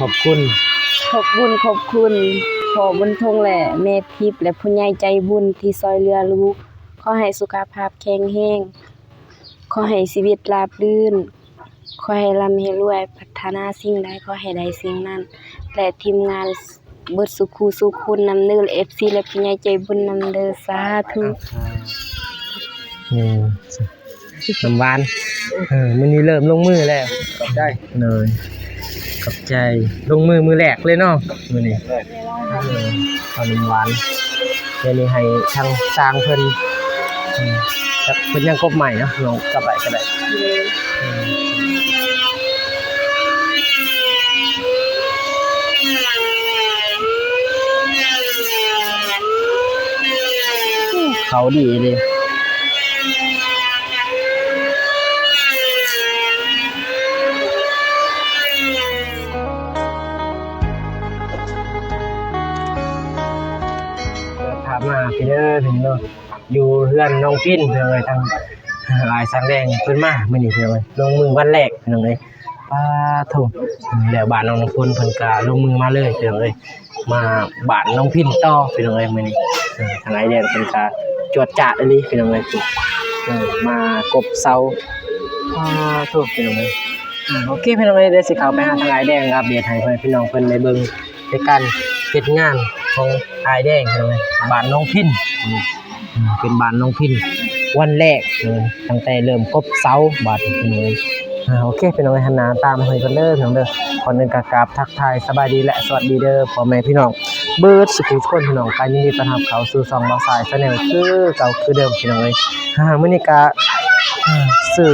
อบคุณขอบคุณพ่อบุญทงและแม่ทิพย์และผู้ใหญ่ใจบุญที่ช่วยเหลือลูกขอให้สุขภาพแข็งแรงขอให้ชีวิตราบรื่นขอให้ร่ำให้รวยปรารถนาสิ่งใดขอให้ได้สิ่งนั้นและทีมงานเบิดสุขูสุคนนำเด้อ FC และผู้ใหญ่ใจบุญนำเด้อสาธุนี่น้ำหวานมื้อนี้เริ่มลงมือแล้วขอบใจเลยขอบใจลงมือแรกเลยเนาะมื้อนี้เอาน้ำหวานเดี๋ยวนี้ให้ทางสร้างเพิ่นจักเพิ่นยังกบใหม่เนาะลองกลับไปก็ได้เขาดีเลยถามมาพี่เด้อถึงเนาะอยู่เฮือนน้องปิ้นเพิ่นเลยทางลายสังแดงเพิ่นมามื้อนี้เพิ่นเลยลงมือวันแรกเพิ่นเลยป้าโถแล้วบ้านน้องพลเพิ่นก็ลงมือมาเลยเพิ่นเลยมาบ้านน้องปิ้นต่อเพิ่นเลยมื้อนี้ทางไอแดงเพิ่นก็จวดจ๊าดเลยเพิ่นเลยมากบเซาโถเพิ่นเลยโอเคเพิ่นเลยเดี๋ยวสิเข้าไปหาทางไอแดงอัปเดตให้เพิ่นพี่น้องเพิ่นได้เบิ่งในการเฮ็ดงานของไอแดงเลยบ้านน้องพินเป็นบ้านน้องพินวันแรกเลยตั้งแต่เริ่มกบเสาบ้านเลยโอเคเป็นอะไรหันหน้าตามให้กันเด้อพี่น้องเด้อก่อนอื่นก็กราบทักทายสบายดีและสวัสดีเด้อพ่อแม่พี่น้องเบิดสุขทุกคนพี่น้องการยินดีต้อนรับเข้าสู่ช่องบ่าวสายแชนแนลคือเก่าคือเดิมพี่น้องเอ้ยมื้อนี้ก็ซื้อ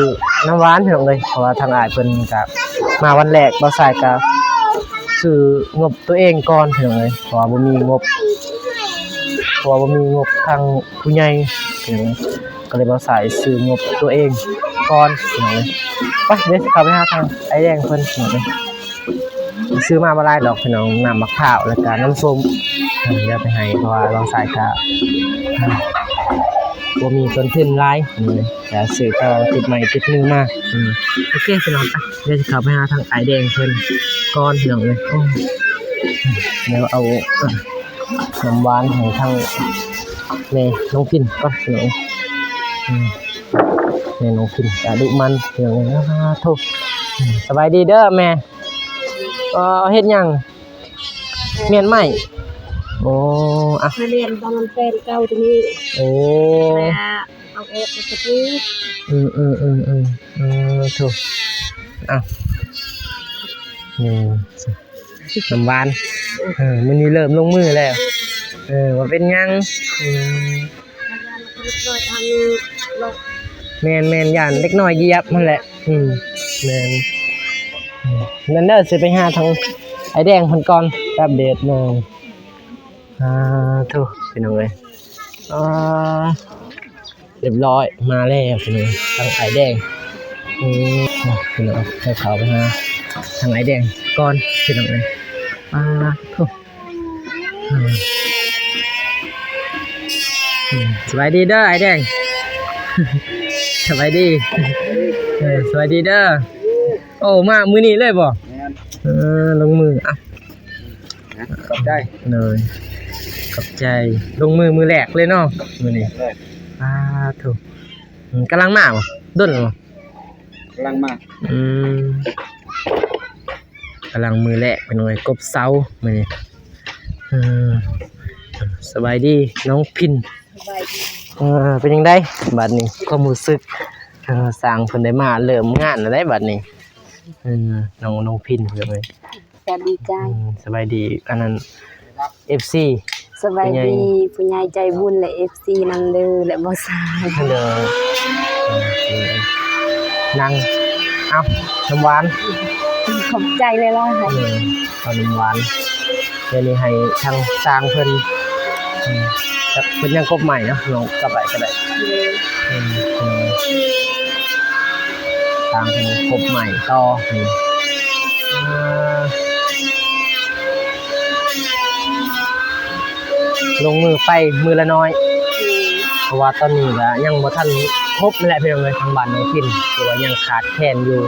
น้ำหวานพี่น้องเอ้ยเพราะว่าทางอ้ายเพิ่นก็มาวันแรกบ่าวสายก็ซื้องบตัวเองก่อนพี่น้องเอ้ยเพราะว่าบ่มีงบทางผู้ใหญ่พี่น้องก็เลยบ่าวสายซื้องบตัวเองก่อนพี่น้องเอ้ยไปเดี๋ยวสิเข้าไปหาทางไอ้แดงเพิ่นพี่น้องเอ้ยซื้อมาบ่หลายดอกพี่น้องน้ำมะพร้าวแล้วก็น้ำส้มเดี๋ยวไปให้เพราะว่าบ่าวสายก็บ่มีต้นทุนหลายนี่แต่ซื้อก็ติดใหม่ติดมือมาโอเคพี่น้องไปเดี๋ยวสิเข้าไปหาทางไอ้แดงเพิ่นก่อนพี่น้องเอ้ยเดี๋ยวเอาน้ำหวานของทางแม่น้องพินก่อนพี่น้องแม่น้องพินดุมันพี่น้องโทษสบายดีเด้อแม่เฮ็ดหยังเมียนใหม่โอ้อะมาเรียนตอนมันเป็นเก่าตรงนี้โอ้เอาเอฟมาสักนิดโทษอ่ะน้ำหวานมื้อนี้เริ่มลงมือแล้วว่าเป็นหยังแม่นย่านเล็กน้อยเหยียบนั่นแหละแม่นนั่นเด้อสิไปหาทางไอ้แดงเพิ่นก่อนอัปเดตหน่อยโธ่พี่น้องเอ้ยเรียบร้อยมาแล้วพี่น้องทางไอ้แดงพี่น้องให้เขาไปหาทางไอ้แดงก่อนพี่น้องเอ้ยโธ่สบายดีเด้อไอ้แดงสบายดีสวัสดีเด้อโอ้มามื้อนี้เลยบ่ลงมืออ่ะขอบใจเลยขอบใจลงมือแรกเลยเนาะมื้อนี้ถูกกำลังมาบ่ด้นบ่กำลังมากำลังมือแรกเป็นหน่วยกบเสามื้อนี้สบายดีน้องพินเป็นยังไงบัดนี้ความรู้สึกสร้างเพิ่นได้มาเริ่มงานแล้วได้บัดนี้น้องพินเลยสวัสดีใจสบายดีอันนั้น FC สบายดีผู้ใหญ่ใจบุญและ FC นำเด้อและบ่สายเด้อนั่งเอาน้ำหวานขอบใจเลยล่ะค่ะเอาน้ำหวานเดี๋ยวนี้ให้ทางสร้างเพิ่นจักเพิ่นยังกบใหม่เนาะลองกลับไปก็ได้ทางเพิ่นกบใหม่ต่อลงมือไปมือละน้อยเพราะว่าตอนนี้ก็ยังบ่ทันครบนั่นแหละพี่น้องเอ้ยทางบ้านน้องพินเพราะว่ายังขาดแคลนอยู่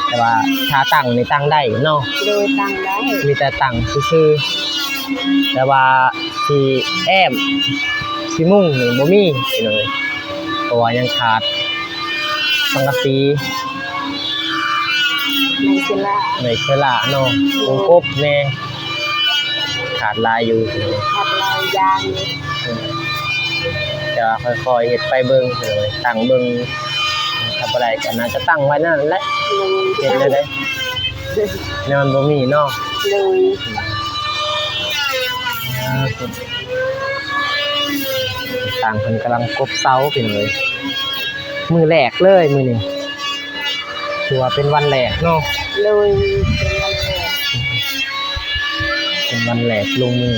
แต่ว่าถ้าตั้งนี่ตั้งได้เนาะ โดยตั้งได้ มีแต่ตั้งซื่อๆแต่ว่าที่แอมที่มุ้งนี่บ่มีเลยเพราะว่ายังขาดสังกะสี ในศิลา ในเวลาเนาะวงกบแน่ขาดลายอยู่เลย หัดลายยางนี่ จะค่อยๆเฮ็ดไปเบิ่งเลยตั้งเบิ่งทำอะไรก็น่าจะตั้งไว้นั่นแหละเฮ็ดได้แนวมันบ่มีเนาะ เลย ต่างเพิ่นกำลังกบเสาเป็นเลยมือแรกเลยมื้อนี้ถือว่าเป็นวันแรกเนาะ เลยเป็นวันแรก เป็นวันแรกลงมือ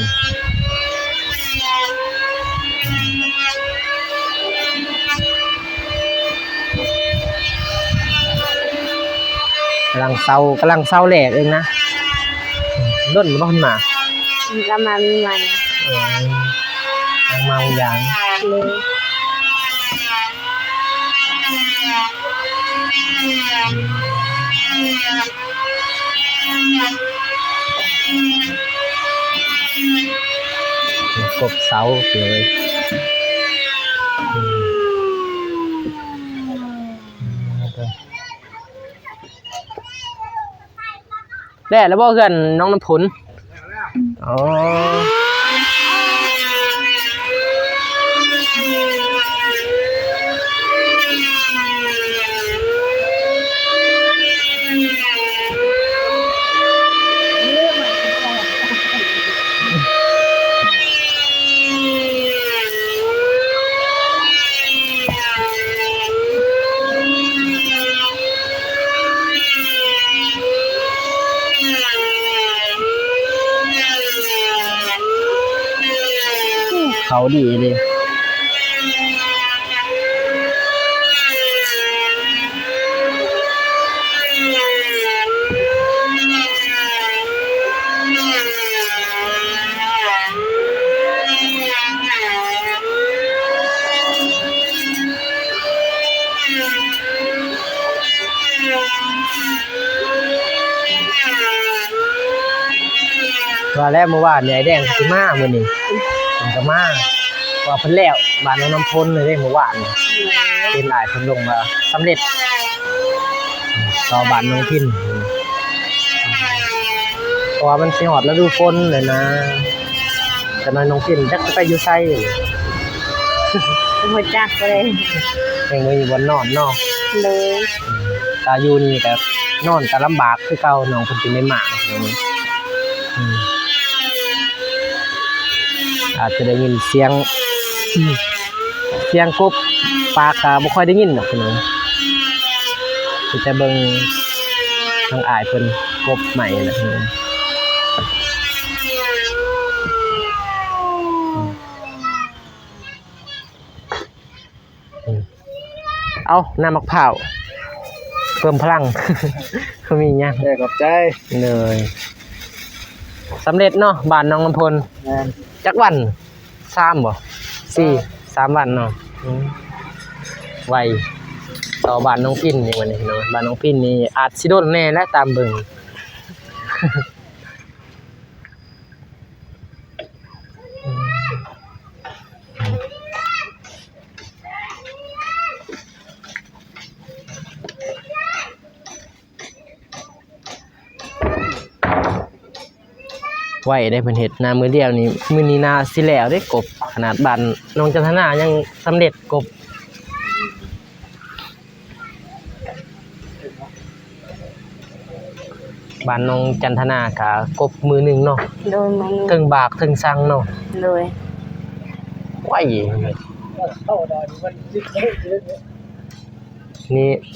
กำลังเศร้าแหลกเองนะด้นบ่ขึ้นมา ก็มามีมัน ยังเมาอย่าง เลย กบเสาเลยได้แล้วบ่เพื่อนน้องน้ำผลอ๋อเขาดีเลยว่าแล้วเมื่อวานเนี่ยไอ้แดงสิมามื้อนี้มันก็มาว่าเพิ่นแล้วบ้านน้ำพลเลยเด้เมื่อวานเนี่ยเป็นหลายเพิ่นลงมาสำเร็จต่อบ้านน้องพินเพราะว่ามันสิฮอดฤดูฝนเลยนะแต่น้องพินจักไปอยู่ไส หัวจักเลย ยังบ่มีบ่นอนเนาะ เลย ตาอยู่นี่ก็นอนก็ลำบากคือเก่าน้องเพิ่นสิได้มาอย่างนี้อาจจะได้ยินเสียงกบปลากาบ่ค่อยได้ยินดอกพี่น้องสิแต่เบิ่งทางอ้ายเพิ่นกบใหม่แหละพี่น้องเอาน้ำมะพร้าวเพิ่มพลัง เขามีหยัง ได้ขอบใจ เลยสำเร็จเนาะบ้านน้องน้ำพล แม่น จักวัน3บ่4 3วันเนาะไวต่อบ้านน้องพินนี่วันนี้เนาะบ้านน้องพินนี่อาจสิโดนแน่และตามเบิ่ง ไว้ได้เพิ่นเฮ็ดนามื้อเดียวนี่มื้อนี้นาสิแล้วเด้กบขนาดบ้านน้องจันทนายังสำเร็จกบบ้านน้องจันทนาก็กบมือหนึงเนาะ โดยมัน ถึงบากถึงสั่งเนาะ เลย ไว้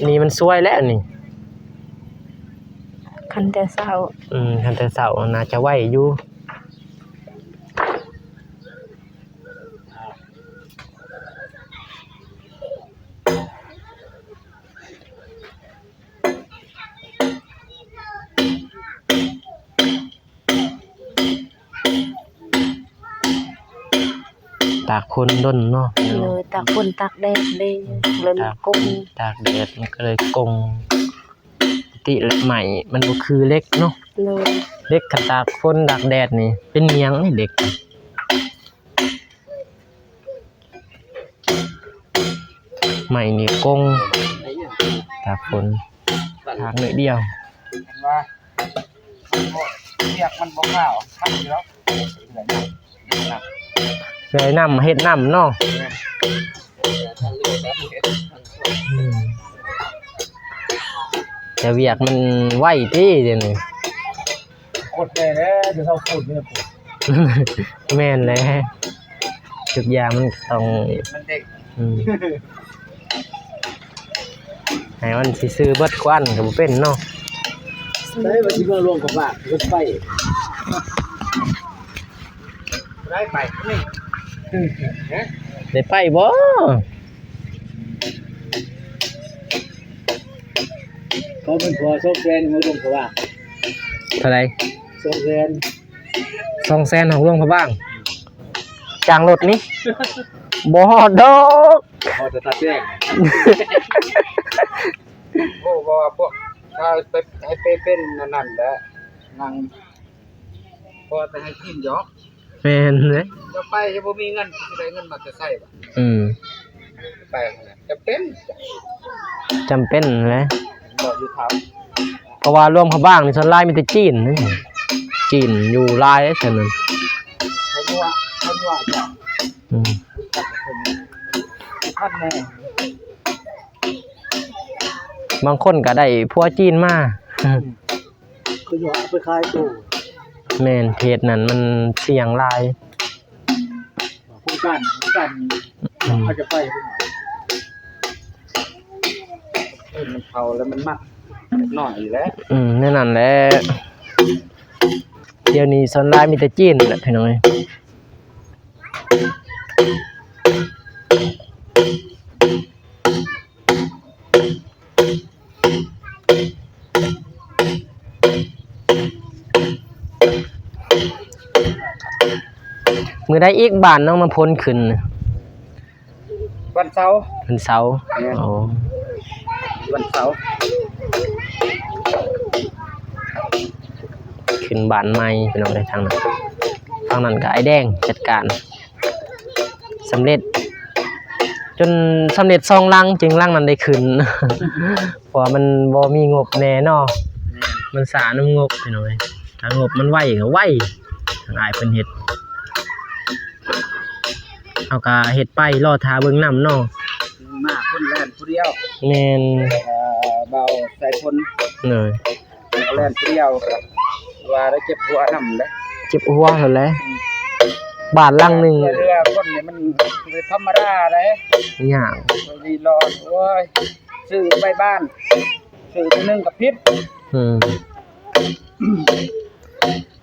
นี่มันสวยแล้วนี่ คันแต่เช้า ทันแต่เช้าน่าจะไว้อยู่ ตากคนด้นเนาะ เลยตากฝนตากแดดเลยเริ่มกุ้ง ตากแดดมันก็เลยกง ติและใหม่มันบ่คือเล็กเนาะ โดย เล็กขันตากฝนตากแดดนี่เป็นเมียงนี่เด็กใหม่นี่กงตากฝนตากหน่อยเดียว ว่าเรียกมันบ่ข้าวทำอยู่แล้วเหนื่อยนะ เลยน้ำเฮ็ดน้ำเนาะแต่เวียกมันไวติเดี๋ยวนี้ กดได้แล้วเดี๋ยวเขาพูดเนี่ยผม แม่นเลยทุกอย่างมันต้อง มันเด็ก ให้มันสิซื้อเบิดควันก็บ่เป็นเนาะ ได้มาที่เมืองรวมกับว่ารถไฟได้ไปนี่ ได้ไปบ่ เขาเป็นพอโชคแกนมือรวมกับว่า เท่าไหร่ โชคแกน 200,000ของหลวงพระบางจ้างรถนี่ บ่ดอก พอจะตัดแจ้งโอ้บ่พวกถ้าไปให้ไปเป็นนั่นแหละนั่งพอแต่ให้กินหยอก แม่นเลย จะไปจะบ่มีเงินสิได้เงินมาจะใช้บ่ ไปจะเป็น จำเป็นแหละ บ่อยู่ทำ เพราะว่าหลวงพระบางนี่ส่วนหลายมีแต่จีนนี่จีนอยู่หลายเท่านั้น เขาว่าจะ อืม จับคนพันแน่ บางคนก็ได้ผัวจีนมา คืออยู่เอาไปขายตู้ แม่นเพจนั้นมันเสี่ยงหลาย ผู้กันเขาจะไปมันเผาแล้วมันมักหน่อยแล้ว แน่นั่นแหละเดี๋ยวนี้ส่วนหลายมีแต่จีนแหละพี่น้อยมื้อใดอีกบ้านน้องน้ำพ้นขึ้น วันเสาร์ วันเสาร์โอ้ วันเสาร์ ขึ้นบ้านใหม่พี่น้องได้ทางนั้นก็ไอ้แดงจัดการสำเร็จ จนสำเร็จ2ลังจึงลังนั้นได้ขึ้น เพราะว่ามันบ่มีงบแน่เนาะมันสาน้ำงบพี่น้อยถ้างบมันไวก็ไวทางอ้ายเพิ่นเฮ็ดเอาก็เฮ็ดไปรอท่าเบิ่งน้ำเนาะ มาคนแล่นผู้เดียว แม่น เบาใส่คน เลย แล่นผู้เดียวว่าได้เจ็บหัวนำแล้ว เจ็บหัวเท่าแหละบ้านหลังหนึง เรือคนนี่มันธรรมดาได้ ยาก รีรอโอ้ยซื้อไปบ้านซื้อตัวนึงกับพิษ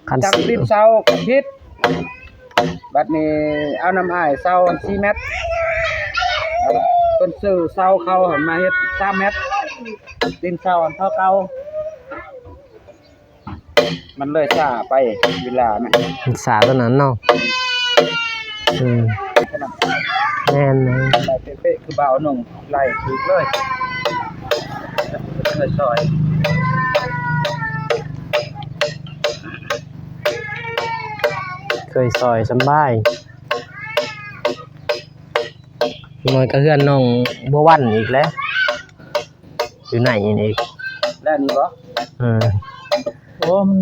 คัน จับพิษเซากับพิษบัดนี้เอาน้ำอ้ายเซา4เม็ดเพิ่นซื้อเซาเขาหันมาเฮ็ด3เม็ดดินเซาอันเท่าเก่ามันเลยช้าไปเวลานะ มันสาตัวนั้นเนาะแม่นเลย ไล่เป๊ะๆคือเบาหนุ่งไล่ถูกเลยเลยซอย เคยซอยสำบายน้อยก็เฮือนน้องบัววันอีกแล้วอยู่ไหนอีก แล้วนี่บ่ โอ้มัน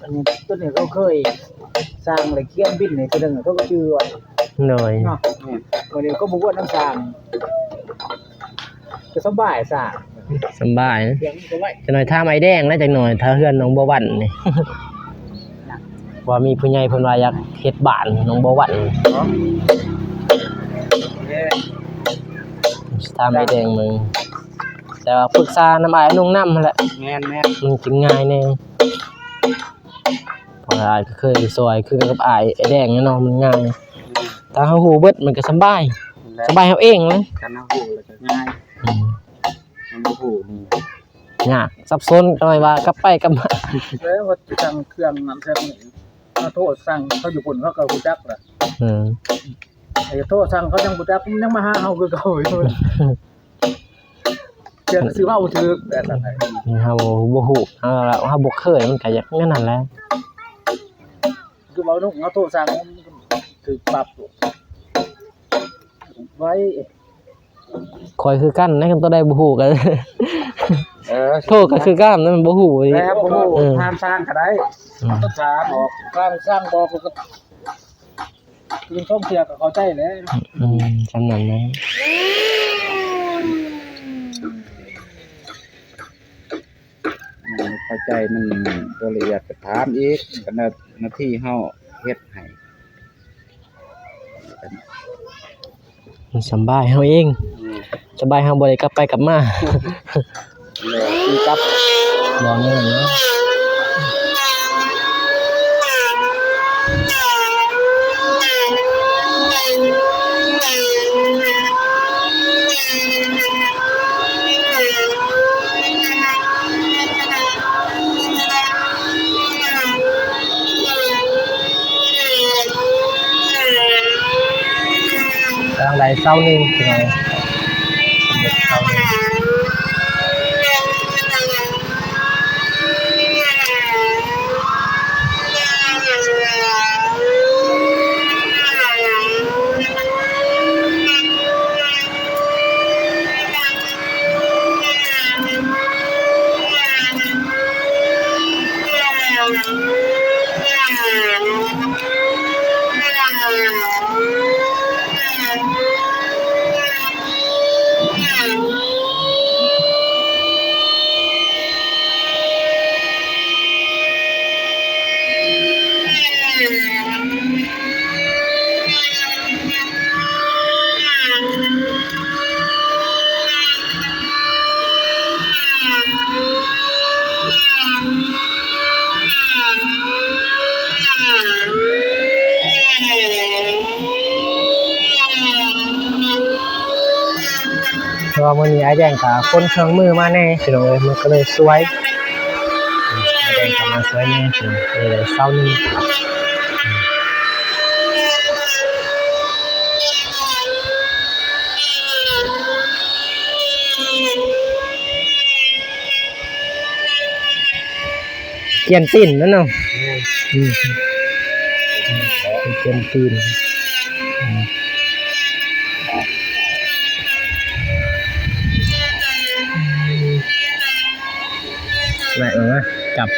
อันนี้ตัวนี้เขาเคยสร้างอะไรเคียนบินในตัวนึงเขาก็ชื่อว่า หน่อย เนาะวันนี้ก็บอกว่าน้ำสร้างก็สบายสร้าง สำบายนะ เสียงก็ไว้ จะหน่อยท่าไม้แดงแล้วจักหน่อยถ้าเฮือนน้องบัววันนี่ ว่ามีผู้ใหญ่เพิ่นว่าอยากเฮ็ดบ้านน้องบัววัน เนาะเย้ ท่าไม้แดงมึงแต่ว่าปรึกษาน้ำอ้ายนุ่งน้ำนั่นแหละ แม่น มันจึงง่ายแน่เพราะอ้ายก็เคยซอยคือกับอ้ายไอ้แดงเนาะมันง่ายถ้าเฮาฮู้เบิดมันก็สบายเฮาเองเลย กันเอาหูแล้วก็ง่ายมันบ่หูนี่ ยากซับซ้อนหน่อยว่ากลับไปกลับมา แล้วว่าสั่งเครื่องน้ำแซ่บนี่เขาโทษสั่งเขาอยู่พุ่นเขาก็รู้จักล่ะไอ้โทษสั่งเขายังรู้จักยังมาหาเฮาคือเก่าอยู่ เชื่อซื้อว่าบ่ถือแต่ซั่นน่ะ เฮาบ่ฮู้เฮาบ่เคยมันก็อยากแม่นนั่นแหละ คือเว้านุ่งเอาโทษสั่งถือปรับไว้ คอยคือกันนะคันตัวใดบ่ฮู้ก็ โทษก็คือกันนั่นมันบ่ฮู้อีก แล้วบ่ฮู้ทานสร้างก็ได้ต้องสร้างออกสร้างบ่ก็คือส้มเสียก็เข้าใจแหละ จำนั้นนะ เข้าใจมันตัวละเอียดก็ถามอีกก็หน้าที่เฮาเฮ็ดให้ มันสำบายเฮาเองสบายเฮาบ่ได้กลับไปกลับมา แล้วคือกับ ลองนั่นนะกำลังได้เศร้าหนึงเป็นไงเด็กเศร้าหนึงเพราะว่ามื้อนี้ไอ้แดงก็คนเครื่องมือมาแน่พี่น้องเอ้ยมันก็เลยสวยไอ้แดงก็มาสวยแน่พี่น้องเลยเศร้าหนึงเกียนตีนนั่นเนาะเกียนตีนไหนจับ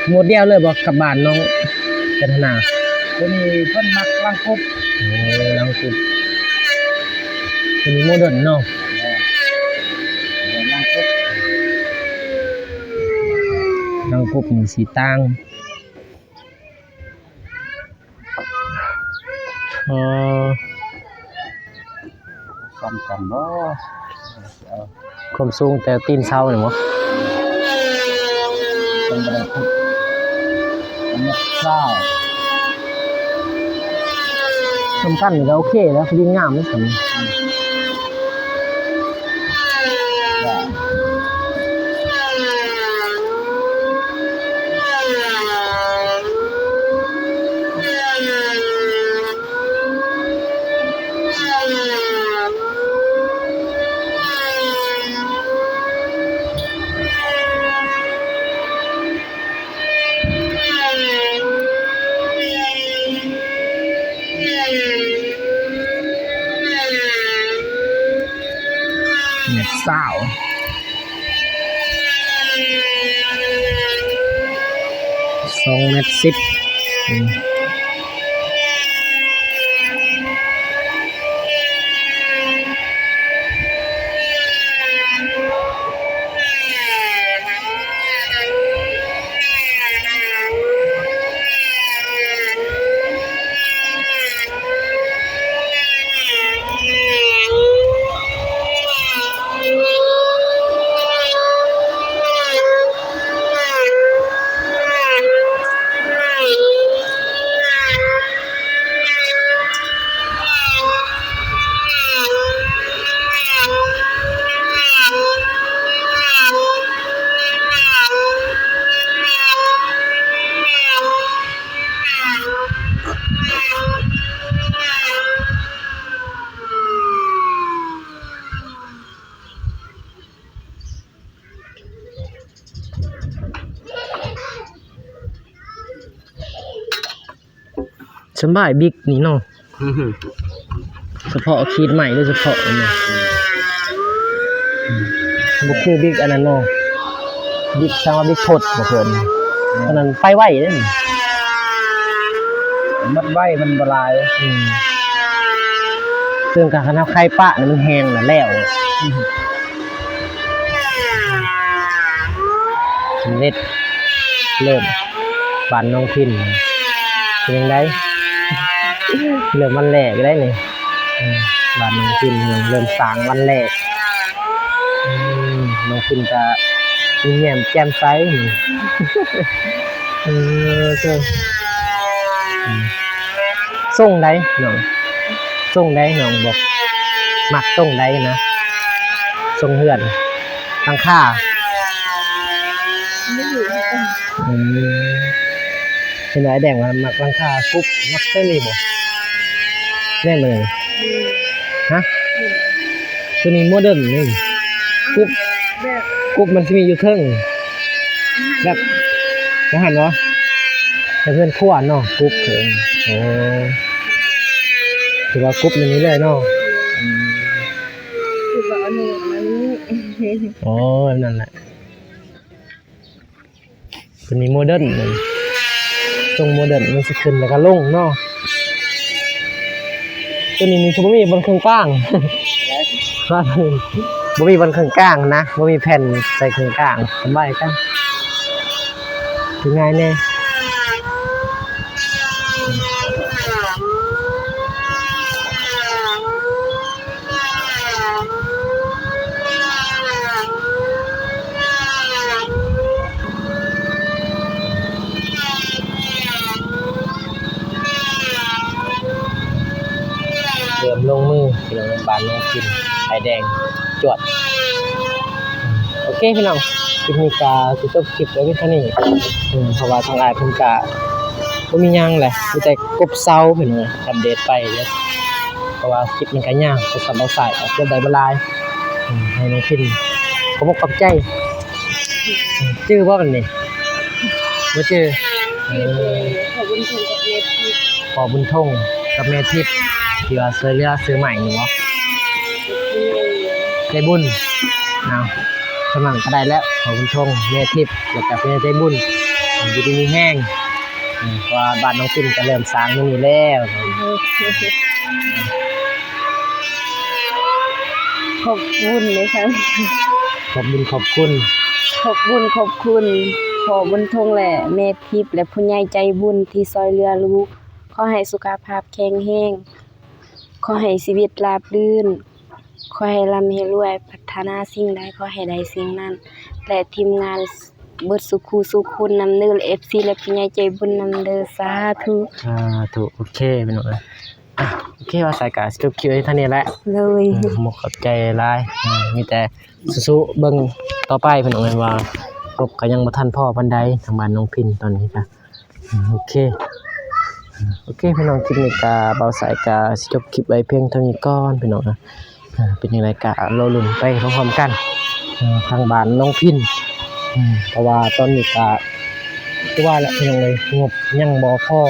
หมดเดียวเลยบอกกลับบ้านน้องจันทนา ตัวนี้เพิ่นมักล้างคุบ ลังคุบเป็นโมเดิร์นเนาะ ล้างคุบ ลังคุบนี่สีต่างอ๋อ ซ้ำกันบ่เอา ความสูงแต่ตีนเช้าเนี่ยมั้ง เป็นบ่ได้คุบอันนี้ข้าว สำคัญนี่ก็โอเคแล้วคือดีงามไม่สำ ว่าเม็ดสาว2.10 เมตร สำบายบิ๊กนี่เนาะเฉพาะขีดใหม่โดยเฉพาะเนาะบ่คือบิ๊กอันนั้นเนาะบิ๊กซังว่าบิ๊กโพดบ่เพิ่นอันนั้นไปไวเด้อ มัดไว้มันบ่หลาย ซึ่งการคันไข่ปะนี่มันแห้งน่ะแล้วสำเร็จเริ่มบ้านน้องพินเป็นจังได๋เริ่มวันแรกได้นี่บ้านน้องพินเริ่มสร้างวันแรกน้องพินก็ยิ้มแย้มแจ่มใสนี่เจ้าส่งได้น้องส่งได้น้องบอกมักส่งได้นะส่งเฮือนตั้งค่าเป็นไรแดงว่ามักตั้งค่าปุ๊บมักได้เลยบ่ได้เลยฮะตัวนี้โมเดิร์นนี่ปุ๊บมันจะมีอยู่เทิงแบบจะหันวะแต่เพื่อนขั้วเนาะปุ๊บเถิงโอ้ถือว่ากรุ๊ปนี้เลยเนาะคือว่าอันนี้อ๋อนั่นแหละตัวนี้โมเดิร์นเลยตรงโมเดิร์นมันสิขึ้นแล้วก็ลงเนาะตัวนี้มีบ่มีบนเครื่องกลางว่าบ่มีบนเครื่องกลางนะบ่มีแผ่นใส่เครื่องกลางสบายกันเป็นไงแน่เริ่มลงมือพี่น้องบ้านน้องกินไข่แดงจวดโอเคพี่น้องคลิปนี้ก็สิจบคลิปไว้เพียงเท่านี้เพราะว่าทางอ้ายเพิ่นก็บ่มีหยังแหละมีแต่กบเซาพี่น้องอัปเดตไปเด้อเพราะว่าคลิปมันก็ยาวก็สำบ่สายเก็บได้บ่หลายให้น้องกินขอบคุณขอบใจชื่อบ่บัดนี้บ่ชื่อขอบคุณทุนกับเมทิพย์ ขอบุญทงกับแม่ทิพย์ที่ว่าซื้อเรือซื้อใหม่นี่บ่ใจบุญเอาสมัครก็ได้แล้วขอบุญทงแม่ทิพย์แล้วก็เป็นใจบุญอยู่ดีมีแห้งเพราะว่าบ้านน้องกินก็เริ่มสร้างมื้อนี้แล้วขอบคุณเลยค่ะขอบบุญขอบคุณขอบคุณขอบุญทงและแม่ทิพย์และผู้ใหญ่ใจบุญที่ซอยเรือลูกขอให้สุขภาพแข็งแรงขอให้ชีวิตราบรื่นขอให้ร่ำให้รวยพัฒนาสิ่งใดขอให้ได้สิ่งนั้นและทีมงานเบิดสุขสุขคุณนำเด้อ FC และผู้ใหญ่ใจบุญนำเด้อสาธุถูกโอเคพี่น้องโอเคว่าสายการจบคลิปไว้เท่านี้แหละเลยหมกขอบใจหลายมีแต่สู้ๆเบิ่งต่อไปพี่น้องว่าครบก็ยังบ่ทันพ่อปานใดทางบ้านน้องพินตอนนี้ก็โอเคพี่น้องคลิปนี้ก็เบาสายก็สิจบคลิปไว้เพียงเท่านี้ก่อนพี่น้องเป็นจังไดก็เราลุ้นไปพร้อมๆกันทางบ้านน้องพินเพราะว่าตอนนี้ก็คือว่าแล้วพี่น้องเลยงบยังบ่พอ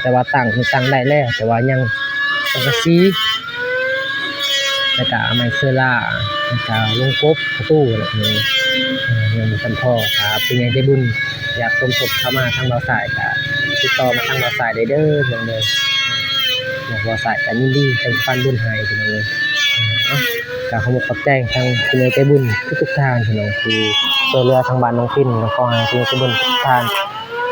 แต่ว่าตั้งได้แล้วแต่ว่ายังสังกะสีแล้วก็ไม้เสื้อล่าแล้วก็ลงกบประตูแล้วยังบ่ทันพอถ้าเป็นไงใจบุญอยากสมทบเข้ามาทางเบาสายก็ติดต่อมาทางเบาสายได้เด้อพี่น้องเด้อเบาสายก็ยินดีจะปันบุญให้พี่น้องเลยก็ขอบใจทางผู้ใหญ่ใจบุญทุกๆทางพี่น้องที่ช่วยเหลือทางบ้านน้องพินแล้วก็ให้ผู้ใหญ่ใจบุญทุกทาง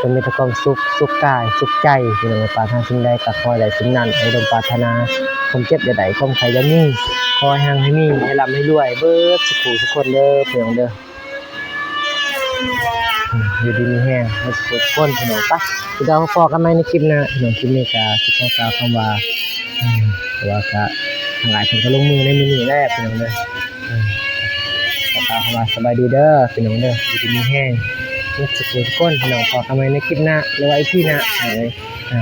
จงมีแต่ความสุขกายสุขใจพี่น้องปรารถนาสิ่งใดก็ขอให้ได้สิ่งนั้นให้ดลปรารถนาความเจ็บอย่าได้ความไข้อย่ามีขอให้หังให้มีให้ร่ำให้รวยเบิดทุกคนเด้อพี่น้องเด้ออยู่ดีมีแห้งให้ทุกคนพี่น้องปะพี่น้องพอกันไหมในคลิปหน้าพี่น้องคลิปนี้ก็สิขอกล่าวคำว่าก็ทางหลายคนก็ลงมือในมื้อนี้แหละพี่น้องเด้อขอกล่าวคำว่าสบายดีเด้อพี่น้องเด้ออยู่ดีมีแห้งทุกคนพี่น้องพอกันไหมในคลิปหน้าหรือว่าอีกที่หน้า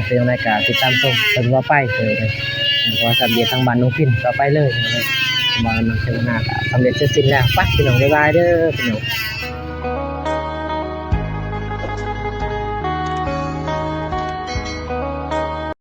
เป็นยังไงก็ติดตามชมเป็นว่าไปเลยเพราะว่าสับเดียทางบ้านน้องพินต่อไปเลยพี่น้องมาน้องเทวนาก็สำเร็จเสร็จสิ้นแล้วไปพี่น้องบ๊ายบายเด้อพี่น้อง